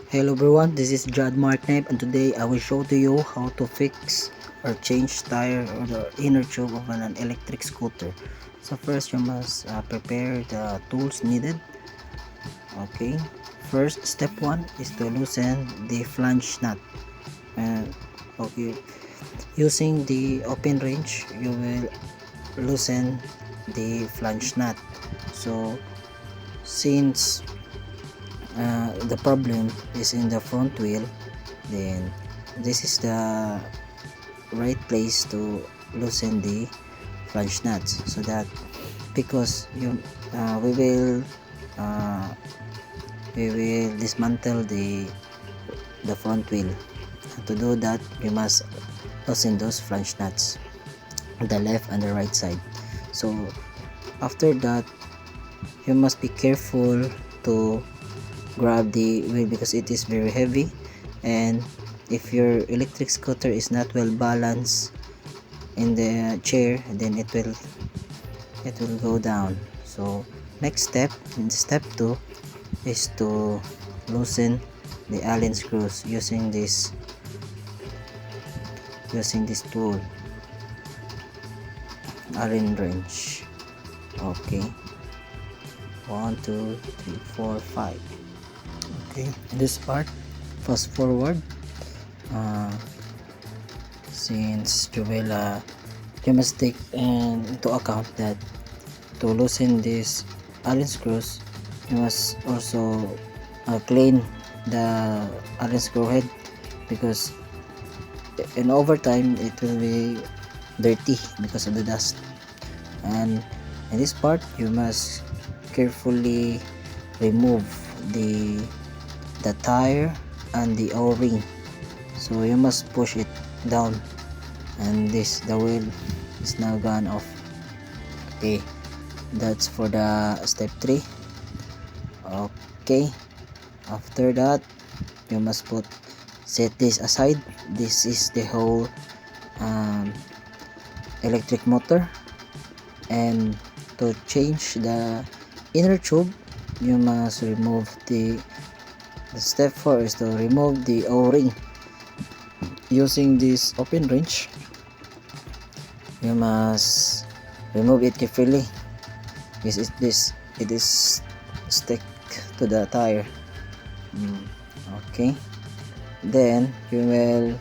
Hello everyone, this is Jad Markneb, and today I will show to you how to fix or change tire or the inner tube of an electric scooter. So first you must prepare the tools needed. Okay, first step 1 is to loosen the flange nut. And okay, using the open wrench you will loosen the flange nut. So since the problem is in the front wheel, then this is the right place to loosen the flange nuts, so that because you uh, we will dismantle the front wheel. To do that, you must loosen those flange nuts, the left and the right side. So after that, you must be careful to grab the wheel because it is very heavy, and if your electric scooter is not well balanced in the chair, then it will go down. So next step, in step 2, is to loosen the allen screws using this tool, allen wrench. Okay, 1 2 3 4 5. Okay, in this part, fast forward. Since you must take into account that to loosen these allen screws, you must also clean the allen screw head, because in overtime it will be dirty because of the dust. And in this part, you must carefully remove the tire and the o-ring. So you must push it down, and the wheel is now gone off. Okay, that's for the step 3. Okay, after that, you must set this aside. This is the whole electric motor, and to change the inner tube, you must remove the step 4 is to remove the o-ring using this open wrench. You must remove it carefully. It is stick to the tire. Okay, then you will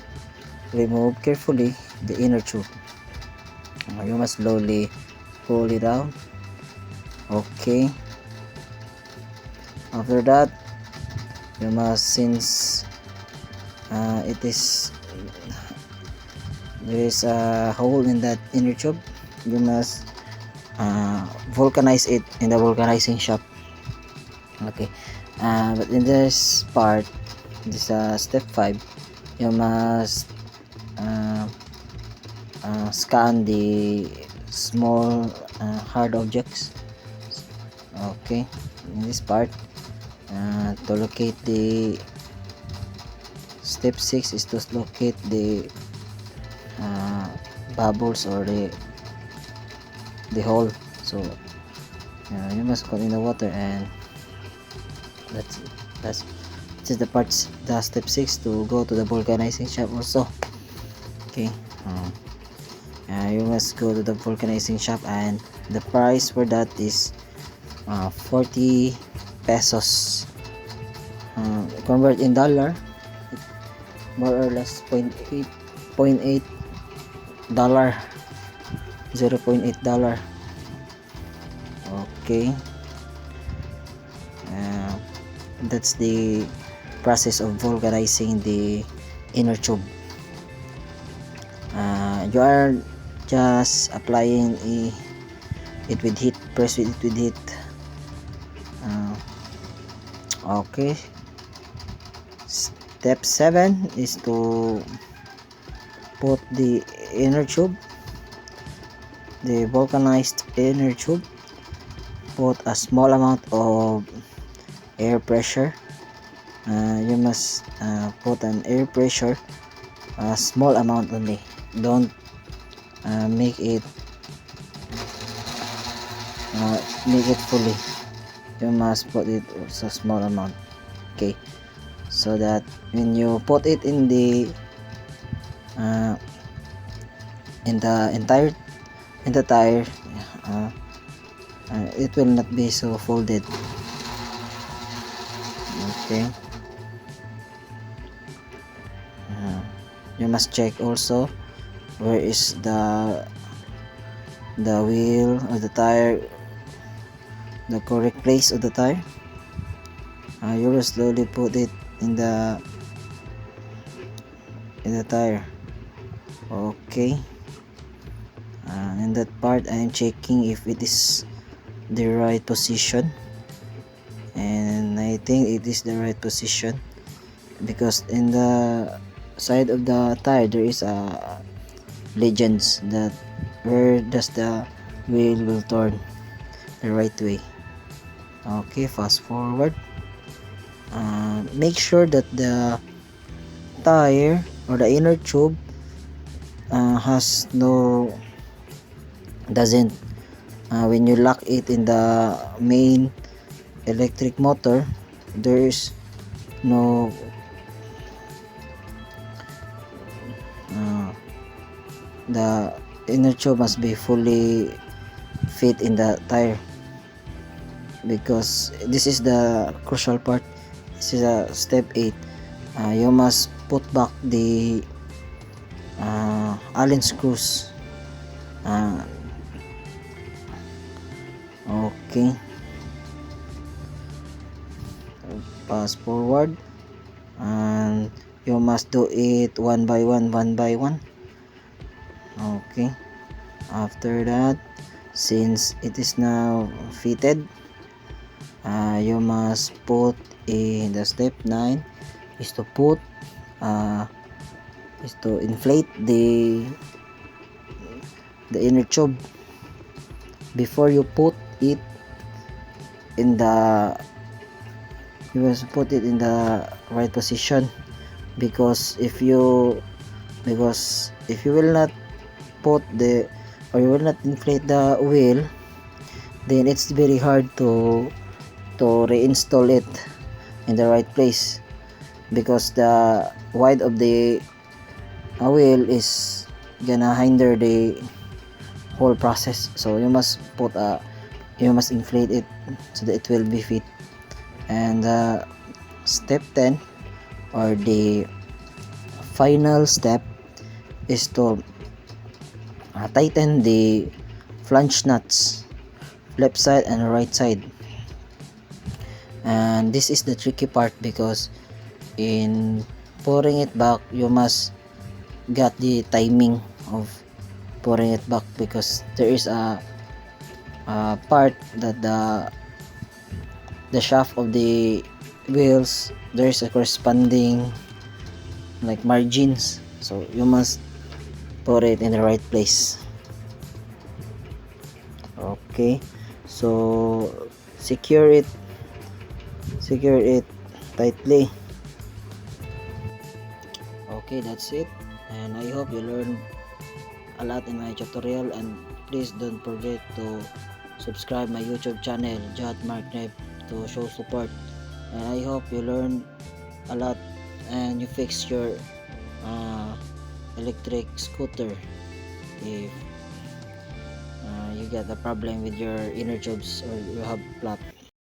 remove carefully the inner tube. You must slowly pull it out. Okay, after that, you must, since it is there is a hole in that inner tube, you must vulcanize it in the vulcanizing shop. Okay, but in this part, this step 5, you must scan the small hard objects. Okay, in this part, to locate the step 6 is to locate the bubbles or the hole. So you must go in the water, and that's this is the parts, the step 6, to go to the vulcanizing shop also. Okay, you must go to the vulcanizing shop, and the price for that is 40 pesos. Convert in dollar, more or less 0.8 dollar, 0.8 dollar. Okay, that's the process of vulcanizing the inner tube. You are just applying it with heat, press it with heat. Okay, step 7 is to put the inner tube, the vulcanized inner tube. Put a small amount of air pressure. You must put an air pressure, a small amount only. Don't make it fully. You must put it so small amount. Okay, so that when you put it in the entire in the tire, uh, it will not be so folded. Okay. You must check also where is the wheel or the tire, the correct place of the tire. You will slowly put it in the tire. Okay. In that part, I am checking if it is the right position, and I think it is the right position, because in the side of the tire there is a legends that where does the wheel will turn the right way. Okay, fast forward. Make sure that the tire or the inner tube has no doesn't when you lock it in the main electric motor, there is no the inner tube must be fully fit in the tire, because this is the crucial part. This is a step 8. You must put back the Allen screws. Okay, fast forward, and you must do it one by one. Okay, after that, since it is now fitted, you must put in the step 9 is to put is to inflate the inner tube before you put it in the you must put it in the right position, because if you will not put the or you will not inflate the wheel, then it's very hard to reinstall it in the right place, because the wide of the wheel is gonna hinder the whole process. So you must inflate it so that it will be fit. And step 10, or the final step, is to tighten the flange nuts, left side and right side. And this is the tricky part, because in pouring it back, you must get the timing of pouring it back, because there is a part that the shaft of the wheels, there is a corresponding like margins, so you must put it in the right place. Okay, so secure it tightly. Okay, that's it, and I hope you learned a lot in my tutorial, and please don't forget to subscribe my YouTube channel, Jot Mark Nep, to show support. And I hope you learned a lot and you fix your electric scooter if you get a problem with your inner tubes or you have flat.